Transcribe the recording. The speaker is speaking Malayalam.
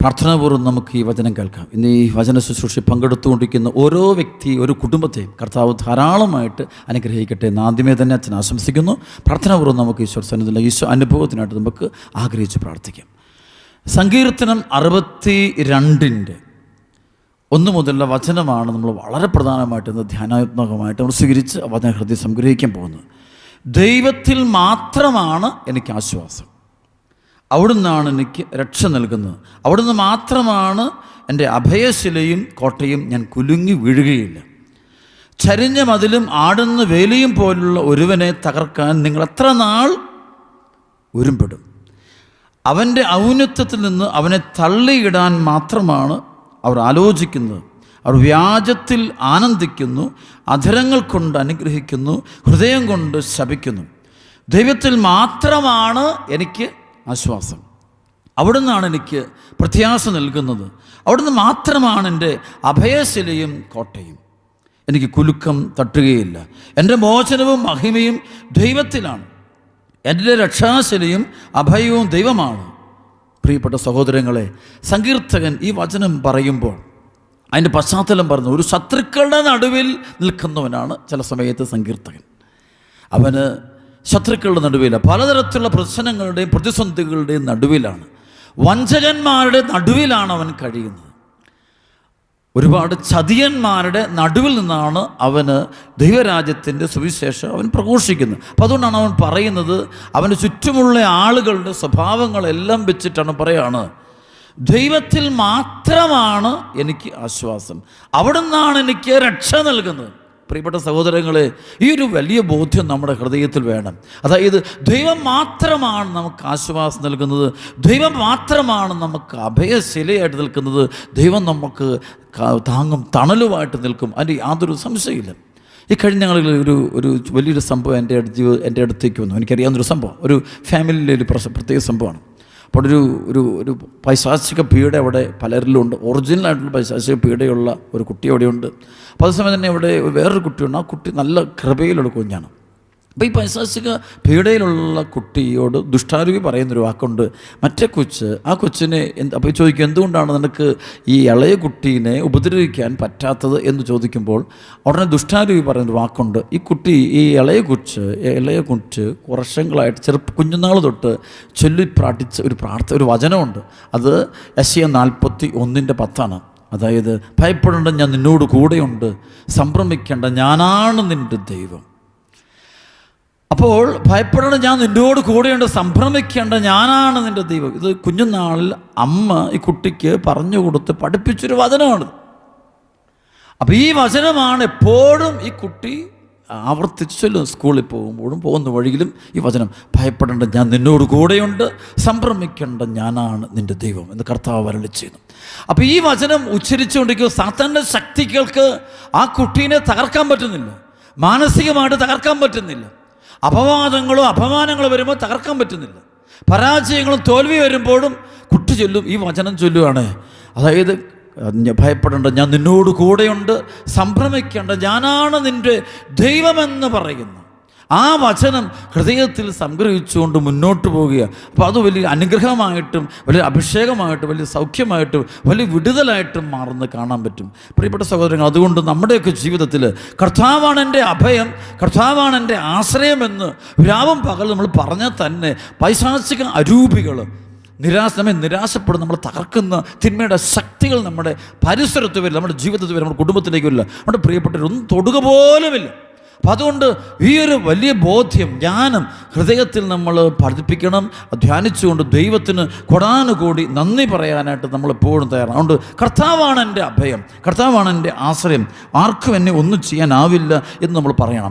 പ്രാർത്ഥനാപൂർവ്വം നമുക്ക് ഈ വചനം കേൾക്കാം. ഇന്ന് ഈ വചന ശുശ്രൂഷ പങ്കെടുത്തുകൊണ്ടിരിക്കുന്ന ഓരോ വ്യക്തി, ഒരു കുടുംബത്തെയും കർത്താവ് ധാരാളമായിട്ട് അനുഗ്രഹിക്കട്ടെ എന്ന് ആദ്യമേ തന്നെ അച്ഛൻ ആശംസിക്കുന്നു. പ്രാർത്ഥനാപൂർവ്വം നമുക്ക് ഈശ്വര സന്നിധിയിലെ ഈശോ അനുഭവത്തിനായിട്ട് നമുക്ക് ആഗ്രഹിച്ച് പ്രാർത്ഥിക്കാം. സങ്കീർത്തനം 62 1 മുതലുള്ള വചനമാണ് നമ്മൾ വളരെ പ്രധാനമായിട്ട് ഇന്ന് ധ്യാനാത്മകമായിട്ട് നമ്മൾ സ്വീകരിച്ച് വചന ഹൃദയം സംഗ്രഹിക്കാൻ പോകുന്നത്. ദൈവത്തിൽ മാത്രമാണ് എനിക്ക് ആശ്വാസം, അവിടുന്നാണ് എനിക്ക് രക്ഷ നൽകുന്നത്, അവിടുന്ന് മാത്രമാണ് എൻ്റെ അഭയശിലയും കോട്ടയും, ഞാൻ കുലുങ്ങി വീഴുകയില്ല. ചരിഞ്ഞ മതിലും ആടുന്ന വേലിയും പോലുള്ള ഒരുവനെ തകർക്കാൻ നിങ്ങൾ എത്ര നാൾ ഉരുമ്പെടും? അവൻ്റെ ഔന്നത്യത്തിൽ നിന്ന് അവനെ തള്ളിയിടാൻ മാത്രമാണ് അവർ ആലോചിക്കുന്നത്. അവർ വ്യാജത്തിൽ ആനന്ദിക്കുന്നു, അധരങ്ങൾ കൊണ്ട് അനുഗ്രഹിക്കുന്നു, ഹൃദയം കൊണ്ട് ശപിക്കുന്നു. ദൈവത്തിൽ മാത്രമാണ് എനിക്ക് ആശ്വാസം, അവിടുന്നാണ് എനിക്ക് പ്രത്യാശ നൽകുന്നത്, അവിടുന്ന് മാത്രമാണ് എൻ്റെ അഭയശിലയും കോട്ടയും, എനിക്ക് കുലുക്കം തട്ടുകയില്ല. എൻ്റെ മോചനവും മഹിമയും ദൈവത്തിലാണ്, എൻ്റെ രക്ഷാശിലയും അഭയവും ദൈവമാണ്. പ്രിയപ്പെട്ട സഹോദരങ്ങളെ, സങ്കീർത്തകൻ ഈ വചനം പറയുമ്പോൾ അതിൻ്റെ പശ്ചാത്തലം പറഞ്ഞു, ഒരു ശത്രുക്കളുടെ നടുവിൽ നിൽക്കുന്നവനാണ് ചില സമയത്ത് സങ്കീർത്തകൻ. അവന് ശത്രുക്കളുടെ നടുവില്ല, പലതരത്തിലുള്ള പ്രശ്നങ്ങളുടെയും പ്രതിസന്ധികളുടെയും നടുവിലാണ്, വഞ്ചകന്മാരുടെ നടുവിലാണ് അവൻ കഴിയുന്നത്. ഒരുപാട് ചതിയന്മാരുടെ നടുവിൽ നിന്നാണ് അവന് ദൈവരാജ്യത്തിൻ്റെ സുവിശേഷം അവൻ പ്രഘോഷിക്കുന്നത്. അപ്പോൾ അതുകൊണ്ടാണ് അവൻ പറയുന്നത്, അവന് ചുറ്റുമുള്ള ആളുകളുടെ സ്വഭാവങ്ങളെല്ലാം വെച്ചിട്ടാണ് പറയാണ്, ദൈവത്തിൽ മാത്രമാണ് എനിക്ക് ആശ്വാസം, അവിടുന്നാണ് എനിക്ക് രക്ഷ നൽകുന്നത്. പ്രിയപ്പെട്ട സഹോദരങ്ങളെ, ഈ ഒരു വലിയ ബോധ്യം നമ്മുടെ ഹൃദയത്തിൽ വേണം. അതായത് ദൈവം മാത്രമാണ് നമുക്ക് ആശ്വാസം നൽകുന്നത്, ദൈവം മാത്രമാണ് നമുക്ക് അഭയശിലയായിട്ട് നിൽക്കുന്നത്, ദൈവം നമുക്ക് താങ്ങും തണലുമായിട്ട് നിൽക്കും, അതിൻ്റെ യാതൊരു സംശയമില്ല. ഈ കഴിഞ്ഞ ഞങ്ങളിൽ ഒരു വലിയൊരു സംഭവം എൻ്റെ അടുത്തേക്ക് വന്നു. എനിക്കറിയാവുന്നൊരു സംഭവം, ഒരു ഫാമിലിയിലെ ഒരു പ്രത്യേക സംഭവമാണ്. അപ്പോൾ ഒരു പൈശാചിക പീഡ അവിടെ പലരിലും ഉണ്ട്. ഒറിജിനലായിട്ടുള്ള പൈശാചിക പീഡയുള്ള ഒരു കുട്ടി അവിടെയുണ്ട്. അപ്പോൾ അതേസമയം തന്നെ ഇവിടെ വേറൊരു കുട്ടിയുണ്ട്. ആ കുട്ടി നല്ല കൃപയിലുള്ള കുഞ്ഞാണ്. അപ്പോൾ ഈ പൈശാചിക പീഡയിലുള്ള കുട്ടിയോട് ദുഷ്ടാരൂപി പറയുന്നൊരു വാക്കുണ്ട്, മറ്റേ ആ കൊച്ചിനെ അപ്പോൾ ചോദിക്കും, എന്തുകൊണ്ടാണ് നിനക്ക് ഈ ഇളയ കുട്ടീനെ ഉപദ്രവിക്കാൻ പറ്റാത്തത് എന്ന് ചോദിക്കുമ്പോൾ ഉടനെ ദുഷ്ടാരൂപി പറയുന്നൊരു വാക്കുണ്ട്, ഈ ഇളയ കൊച്ച് വർഷങ്ങളായിട്ട് കുഞ്ഞുനാൾ തൊട്ട് ചൊല്ലി പ്രാർത്ഥിച്ച ഒരു വചനമുണ്ട്. അത് യെശയ്യാ 41:10. അതായത്, ഭയപ്പെടേണ്ട, ഞാൻ നിന്നോട് കൂടെയുണ്ട്, സംഭ്രമിക്കേണ്ട, ഞാനാണ് നിൻ്റെ ദൈവം. അപ്പോൾ ഭയപ്പെടേണ്ട, ഞാൻ നിന്നോട് കൂടെയുണ്ട്, സംഭ്രമിക്കേണ്ട, ഞാനാണ് നിൻ്റെ ദൈവം. ഇത് കുഞ്ഞുനാളിൽ അമ്മ ഈ കുട്ടിക്ക് പറഞ്ഞു കൊടുത്ത് പഠിപ്പിച്ചൊരു വചനമാണ്. അപ്പോൾ ഈ വചനമാണ് എപ്പോഴും ഈ കുട്ടി ആവർത്തിച്ച് ചൊല്ലും. സ്കൂളിൽ പോകുമ്പോഴും പോകുന്ന വഴിയിലും ഈ വചനം, ഭയപ്പെടേണ്ട, ഞാൻ നിന്നോട് കൂടെയുണ്ട്, സംഭ്രമിക്കേണ്ട, ഞാനാണ് നിൻ്റെ ദൈവം എന്ന് കർത്താവ് അരുളി ചെയ്യുന്നു. അപ്പോൾ ഈ വചനം ഉച്ചരിച്ചുകൊണ്ടിരിക്കുന്ന സാത്താൻ്റെ ശക്തികൾക്ക് ആ കുട്ടീനെ തകർക്കാൻ പറ്റുന്നില്ല, മാനസികമായിട്ട് തകർക്കാൻ പറ്റുന്നില്ല. അപമാനങ്ങളും വരുമ്പോൾ തകർക്കാൻ പറ്റുന്നില്ല. പരാജയങ്ങളും തോൽവി വരുമ്പോഴും കുട്ടി ചൊല്ലും, ഈ വചനം ചൊല്ലുകയാണ്. അതായത്, ഭയപ്പെടേണ്ട, ഞാൻ നിന്നോട് കൂടെയുണ്ട്, സംഭ്രമിക്കേണ്ട, ഞാനാണ് നിൻ്റെ ദൈവമെന്ന് പറയുന്നു. ആ വചനം ഹൃദയത്തിൽ സംഗ്രഹിച്ചുകൊണ്ട് മുന്നോട്ട് പോവുക. അപ്പോൾ അത് വലിയ അനുഗ്രഹമായിട്ടും വലിയ അഭിഷേകമായിട്ടും വലിയ സൗഖ്യമായിട്ടും വലിയ വിടുതലായിട്ടും മാറുന്നത് കാണാൻ പറ്റും. പ്രിയപ്പെട്ട സഹോദരങ്ങൾ, അതുകൊണ്ട് നമ്മുടെയൊക്കെ ജീവിതത്തിൽ കർത്താവാണ് എൻ്റെ അഭയം, കർത്താവാണ് എൻ്റെ ആശ്രയമെന്ന് രാവും പകൽ നമ്മൾ പറഞ്ഞാൽ തന്നെ പൈശാചിക അരൂപികൾ നമ്മെ നിരാശപ്പെടും, നമ്മൾ തകർക്കുന്ന തിന്മയുടെ ശക്തികൾ നമ്മുടെ പരിസരത്ത് വരില്ല, നമ്മുടെ ജീവിതത്തിൽ വരും, നമ്മുടെ കുടുംബത്തിലേക്ക് വരില്ല, നമ്മുടെ പ്രിയപ്പെട്ടവരൊന്നും തൊടുക പോലുമില്ല. അപ്പം അതുകൊണ്ട് ഈ ഒരു വലിയ ബോധ്യം, ജ്ഞാനം ഹൃദയത്തിൽ നമ്മൾ പഠിപ്പിക്കണം. ധ്യാനിച്ചുകൊണ്ട് ദൈവത്തിന് കൊടാനുകൂടി നന്ദി പറയാനായിട്ട് നമ്മളെപ്പോഴും തയ്യാറാണ്. അതുകൊണ്ട് കർത്താവാണ് എൻ്റെ അഭയം, കർത്താവാണ് എൻ്റെ ആശ്രയം, ആർക്കും എന്നെ ഒന്നും ചെയ്യാനാവില്ല എന്ന് നമ്മൾ പറയണം.